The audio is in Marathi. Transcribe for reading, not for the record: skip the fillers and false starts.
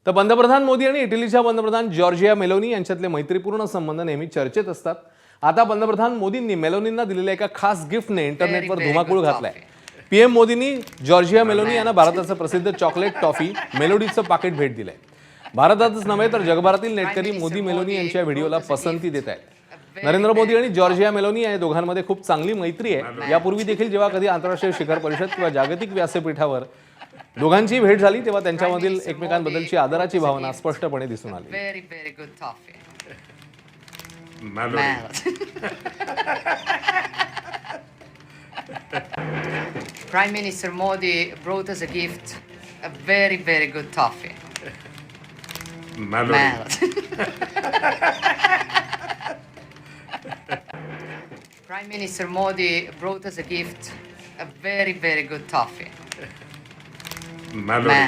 तर पंतप्रधान मोदी आणि इटलीच्या पंतप्रधान जॉर्जिया मेलोनी यांच्यातले मैत्रीपूर्ण संबंध नेहमी चर्चेत असतात. आता पंतप्रधान मोदींनी मेलोनींना दिलेल्या एका खास गिफ्टने इंटरनेटवर धुमाकूळ घातलाय. पीएम मोदींनी जॉर्जिया मेलोनी यांना भारताचं प्रसिद्ध चॉकलेट टॉफी मेलोडीचं पाकिट भेट दिलंय. भारतातच नव्हे तर जगभरातील नेटकरी मोदी मेलोनी यांच्या व्हिडिओला पसंती देत आहेत. नरेंद्र मोदी आणि जॉर्जिया मेलोनी या दोघांमध्ये खूप चांगली मैत्री आहे. यापूर्वी देखील जेव्हा कधी आंतरराष्ट्रीय शिखर परिषद किंवा जागतिक व्यासपीठावर दोघांची भेट झाली तेव्हा त्यांच्यामधील एकमेकांबद्दलची आदराची भावना स्पष्टपणे दिसून आली. Very, very good toffee. Melody. Prime Minister Modi brought us a gift, a very, very good toffee. Melody. Prime Minister Modi brought us a gift, a very, very good toffee. Melody.